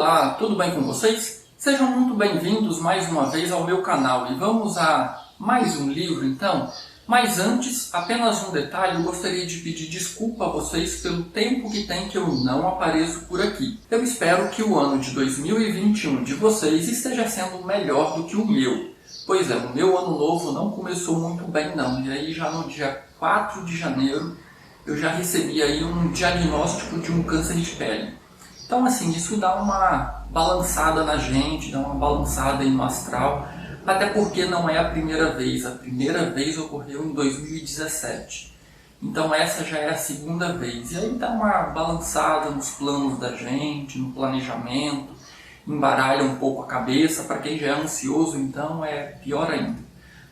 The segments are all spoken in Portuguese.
Olá, tudo bem com vocês? Sejam muito bem-vindos mais uma vez ao meu canal e vamos a mais um livro então. Mas antes, apenas um detalhe, eu gostaria de pedir desculpa a vocês pelo tempo que tem que eu não apareço por aqui. Eu espero que o ano de 2021 de vocês esteja sendo melhor do que o meu. Pois é, o meu ano novo não começou muito bem não, e aí já no dia 4 de janeiro eu já recebi aí um diagnóstico de um câncer de pele. Então assim, isso dá uma balançada na gente, dá uma balançada aí no astral, até porque não é a primeira vez ocorreu em 2017. Então essa já é a segunda vez, e aí dá uma balançada nos planos da gente, no planejamento, embaralha um pouco a cabeça, para quem já é ansioso então é pior ainda.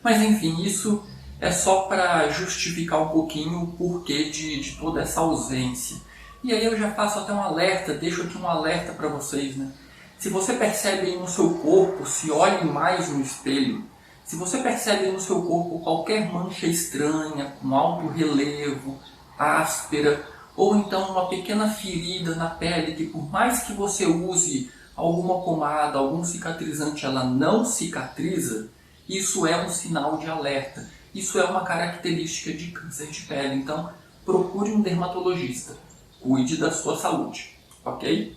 Mas enfim, isso é só para justificar um pouquinho o porquê de toda essa ausência. E aí eu já faço até um alerta, deixo aqui um alerta para vocês, né? Se você percebe aí no seu corpo, se olhe mais no espelho, se você percebe aí no seu corpo qualquer mancha estranha, com alto relevo, áspera, ou então uma pequena ferida na pele que por mais que você use alguma pomada, algum cicatrizante, ela não cicatriza, isso é um sinal de alerta. Isso é uma característica de câncer de pele, então procure um dermatologista. Cuide da sua saúde, ok?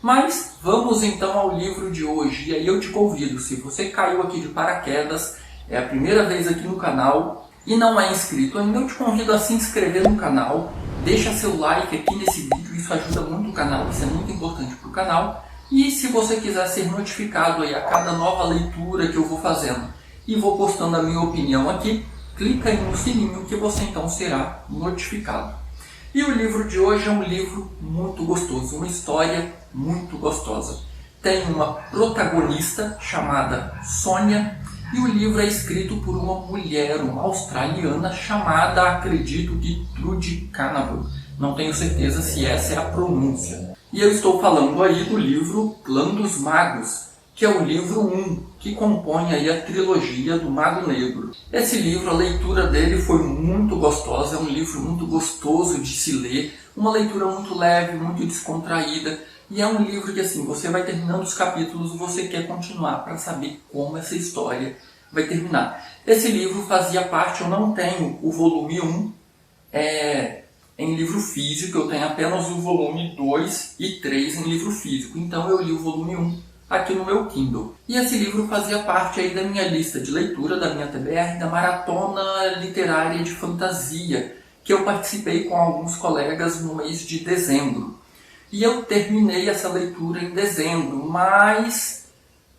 Mas vamos então ao livro de hoje. E aí eu te convido, se você caiu aqui de paraquedas, é a primeira vez aqui no canal e não é inscrito ainda, eu te convido a se inscrever no canal. Deixa seu like aqui nesse vídeo, isso ajuda muito o canal, isso é muito importante para o canal. E se você quiser ser notificado aí a cada nova leitura que eu vou fazendo e vou postando a minha opinião aqui, clica aí no sininho que você então será notificado. E o livro de hoje é um livro muito gostoso, uma história muito gostosa. Tem uma protagonista chamada Sônia e o livro é escrito por uma mulher, uma australiana chamada, acredito que Trudy Canavan. Não tenho certeza se essa é a pronúncia. E eu estou falando aí do livro Clã dos Magos, que é o livro 1, que compõe aí a trilogia do Mago Negro. Esse livro, a leitura dele foi muito gostosa, é um livro muito gostoso de se ler, uma leitura muito leve, muito descontraída, e é um livro que assim, você vai terminando os capítulos, você quer continuar para saber como essa história vai terminar. Esse livro fazia parte, eu não tenho o volume 1 em livro físico, eu tenho apenas o volume 2 e 3 em livro físico, então eu li o volume 1 aqui no meu Kindle. E esse livro fazia parte aí da minha lista de leitura, da minha TBR, da maratona literária de fantasia, que eu participei com alguns colegas no mês de dezembro. E eu terminei essa leitura em dezembro, mas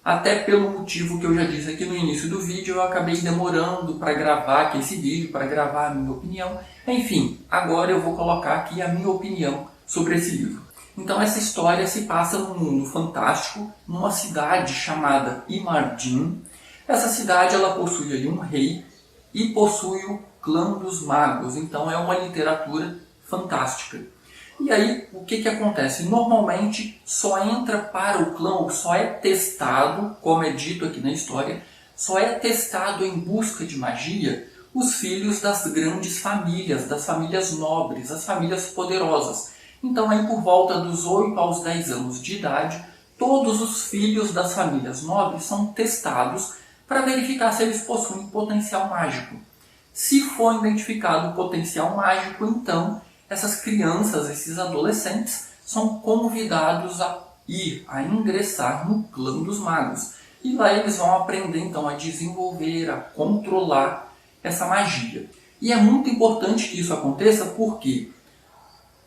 até pelo motivo que eu já disse aqui no início do vídeo, eu acabei demorando para gravar aqui esse vídeo, para gravar a minha opinião. Enfim, agora eu vou colocar aqui a minha opinião sobre esse livro. Então essa história se passa num mundo fantástico, numa cidade chamada Imardin. Essa cidade ela possui ali um rei e possui o Clã dos Magos, então é uma literatura fantástica. E aí o que acontece? Normalmente só entra para o clã, ou só é testado, como é dito aqui na história, só é testado em busca de magia os filhos das grandes famílias, das famílias nobres, as famílias poderosas. Então, aí por volta dos 8 aos 10 anos de idade, todos os filhos das famílias nobres são testados para verificar se eles possuem potencial mágico. Se for identificado o potencial mágico, então essas crianças, esses adolescentes, são convidados a ingressar no Clã dos Magos. E lá eles vão aprender então a desenvolver, a controlar essa magia. E é muito importante que isso aconteça porque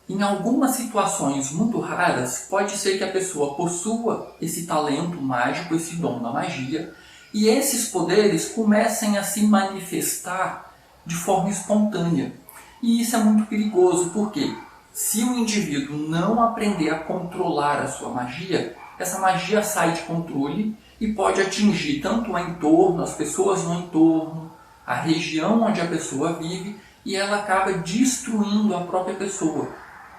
em algumas situações muito raras, pode ser que a pessoa possua esse talento mágico, esse dom da magia, e esses poderes comecem a se manifestar de forma espontânea. E isso é muito perigoso, porque se o indivíduo não aprender a controlar a sua magia, essa magia sai de controle e pode atingir tanto o entorno, as pessoas no entorno, a região onde a pessoa vive, e ela acaba destruindo a própria pessoa,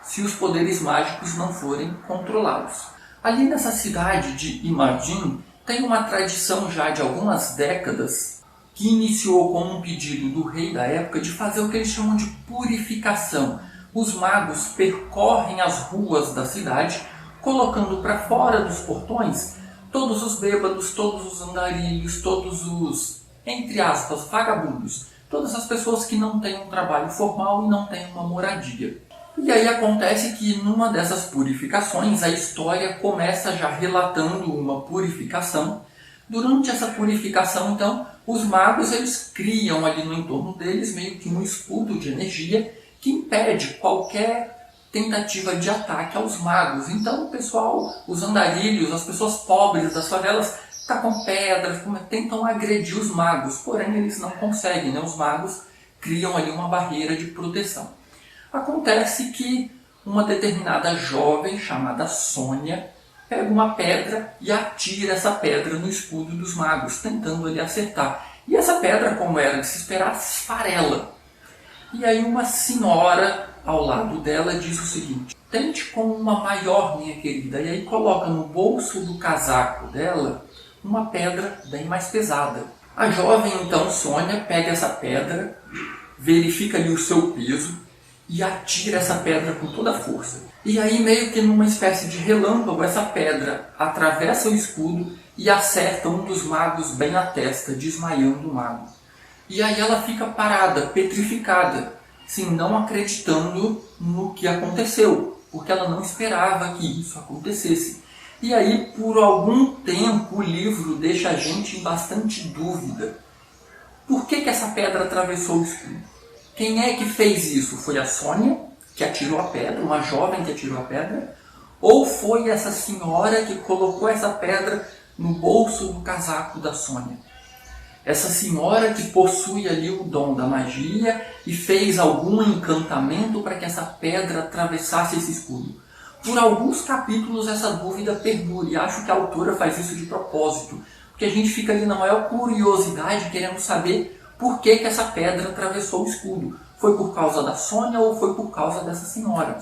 se os poderes mágicos não forem controlados. Ali nessa cidade de Imardin, tem uma tradição já de algumas décadas que iniciou com um pedido do rei da época de fazer o que eles chamam de purificação. Os magos percorrem as ruas da cidade colocando para fora dos portões todos os bêbados, todos os andarilhos, todos os, entre aspas, vagabundos, todas as pessoas que não têm um trabalho formal e não têm uma moradia. E aí acontece que numa dessas purificações a história começa já relatando uma purificação. Durante essa purificação, então, os magos eles criam ali no entorno deles meio que um escudo de energia que impede qualquer tentativa de ataque aos magos. Então o pessoal, os andarilhos, as pessoas pobres das favelas, tacam pedras, tentam agredir os magos, porém eles não conseguem, né? Os magos criam ali uma barreira de proteção. Acontece que uma determinada jovem chamada Sônia pega uma pedra e atira essa pedra no escudo dos magos, tentando ali acertar. E essa pedra, como era de se esperar, esfarela. E aí uma senhora ao lado dela diz o seguinte: tente com uma maior, minha querida. E aí coloca no bolso do casaco dela uma pedra bem mais pesada. A jovem, então, Sônia, pega essa pedra, verifica ali o seu peso e atira essa pedra com toda a força. E aí, meio que numa espécie de relâmpago, essa pedra atravessa o escudo e acerta um dos magos bem na testa, desmaiando o mago. E aí ela fica parada, petrificada, sim, não acreditando no que aconteceu, porque ela não esperava que isso acontecesse. E aí, por algum tempo, o livro deixa a gente em bastante dúvida. Por que essa pedra atravessou o escudo? Quem é que fez isso? Foi a Sônia, que atirou a pedra, uma jovem que atirou a pedra? Ou foi essa senhora que colocou essa pedra no bolso do casaco da Sônia? Essa senhora que possui ali o dom da magia e fez algum encantamento para que essa pedra atravessasse esse escudo. Por alguns capítulos essa dúvida perdura e acho que a autora faz isso de propósito, porque a gente fica ali na maior curiosidade querendo saber por que essa pedra atravessou o escudo. Foi por causa da Sônia ou foi por causa dessa senhora?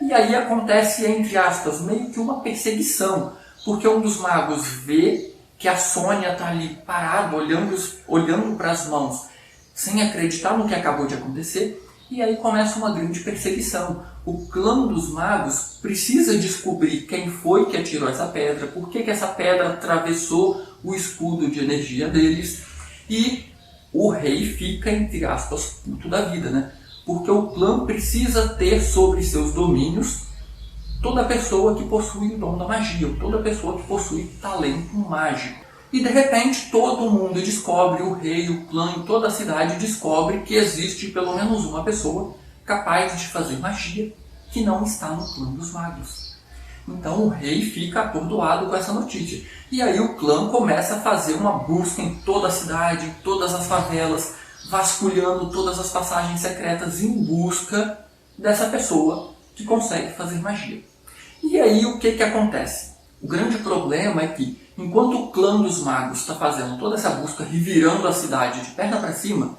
E aí acontece, entre aspas, meio que uma perseguição, porque um dos magos vê que a Sônia está ali parada, olhando para as mãos, sem acreditar no que acabou de acontecer, e aí começa uma grande perseguição. O clã dos magos precisa descobrir quem foi que atirou essa pedra, por que essa pedra atravessou o escudo de energia deles, e o rei fica, entre aspas, puto da vida, né? Porque o clã precisa ter sobre seus domínios toda pessoa que possui o dom da magia, toda pessoa que possui talento mágico. E de repente todo mundo descobre, o rei, o clã e toda a cidade descobre que existe pelo menos uma pessoa capaz de fazer magia que não está no clã dos magos. Então o rei fica atordoado com essa notícia. E aí o clã começa a fazer uma busca em toda a cidade, em todas as favelas, vasculhando todas as passagens secretas em busca dessa pessoa que consegue fazer magia. E aí o que acontece? O grande problema é que, enquanto o clã dos magos está fazendo toda essa busca, revirando a cidade de perna para cima,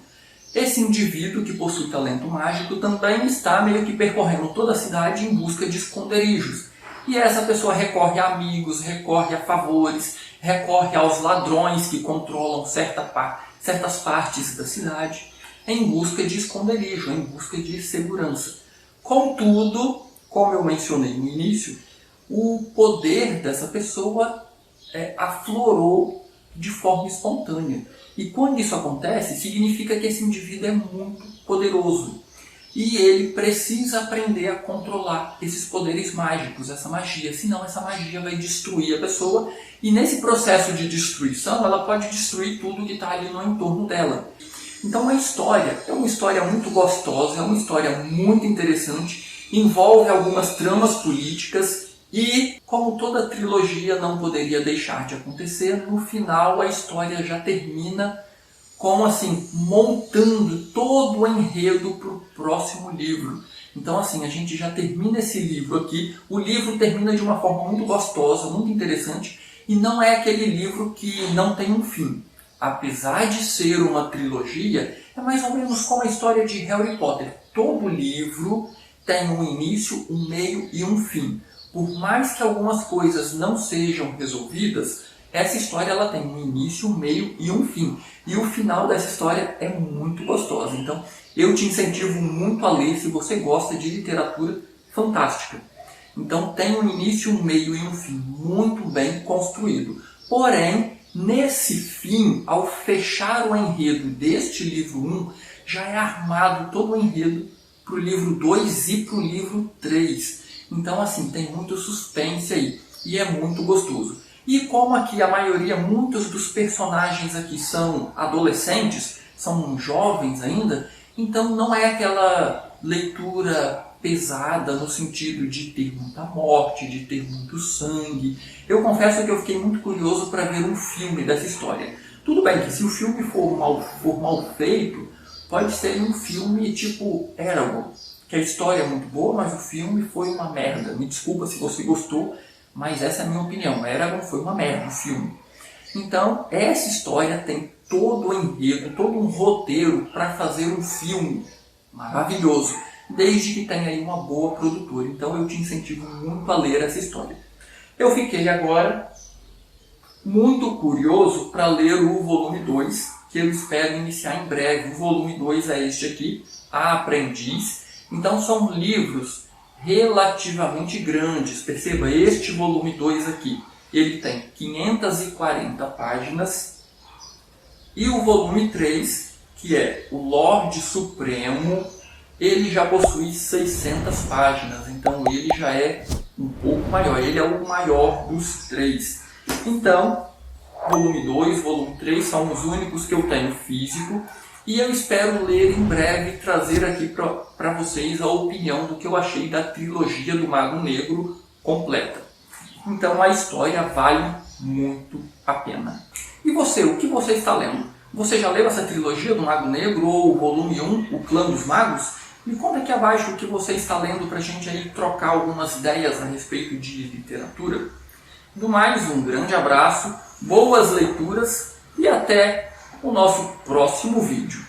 esse indivíduo que possui talento mágico também está meio que percorrendo toda a cidade em busca de esconderijos. E essa pessoa recorre a amigos, recorre a favores, recorre aos ladrões que controlam certas partes da cidade, em busca de esconderijo, em busca de segurança. Contudo, como eu mencionei no início, o poder dessa pessoa aflorou de forma espontânea. E quando isso acontece, significa que esse indivíduo é muito poderoso. E ele precisa aprender a controlar esses poderes mágicos, essa magia. Senão essa magia vai destruir a pessoa. E nesse processo de destruição, ela pode destruir tudo que está ali no entorno dela. Então a história é uma história muito gostosa, é uma história muito interessante. Envolve algumas tramas políticas. E, como toda trilogia não poderia deixar de acontecer, no final a história já termina com, assim, montando todo o enredo para o próximo livro. Então, assim, a gente já termina esse livro aqui. O livro termina de uma forma muito gostosa, muito interessante, e não é aquele livro que não tem um fim. Apesar de ser uma trilogia, é mais ou menos como a história de Harry Potter. Todo livro tem um início, um meio e um fim. Por mais que algumas coisas não sejam resolvidas, essa história ela tem um início, um meio e um fim. E o final dessa história é muito gostoso. Então, eu te incentivo muito a ler se você gosta de literatura fantástica. Então tem um início, um meio e um fim muito bem construído. Porém, nesse fim, ao fechar o enredo deste livro 1, já é armado todo o enredo para o livro 2 e para o livro 3. Então, assim, tem muito suspense aí e é muito gostoso. E como aqui a maioria, muitos dos personagens aqui são adolescentes, são jovens ainda, então não é aquela leitura pesada no sentido de ter muita morte, de ter muito sangue. Eu confesso que eu fiquei muito curioso para ver um filme dessa história. Tudo bem que se o filme for mal feito, pode ser um filme tipo Eragon, que a história é muito boa, mas o filme foi uma merda. Me desculpa se você gostou, mas essa é a minha opinião. Eragon foi uma merda, o filme. Então, essa história tem todo o enredo, todo um roteiro para fazer um filme maravilhoso, desde que tenha aí uma boa produtora. Então, eu te incentivo muito a ler essa história. Eu fiquei agora muito curioso para ler o volume 2, que eu espero iniciar em breve. O volume 2 é este aqui, A Aprendiz. Então, são livros relativamente grandes. Perceba, este volume 2 aqui, ele tem 540 páginas. E o volume 3, que é o Lorde Supremo, ele já possui 600 páginas. Então, ele já é um pouco maior. Ele é o maior dos três. Então, volume 2, volume 3 são os únicos que eu tenho físico. E eu espero ler em breve e trazer aqui para vocês a opinião do que eu achei da trilogia do Mago Negro completa. Então a história vale muito a pena. E você, o que você está lendo? Você já leu essa trilogia do Mago Negro ou o volume 1, O Clã dos Magos? Me conta aqui abaixo o que você está lendo para a gente aí trocar algumas ideias a respeito de literatura. No mais, um grande abraço, boas leituras e até o nosso próximo vídeo.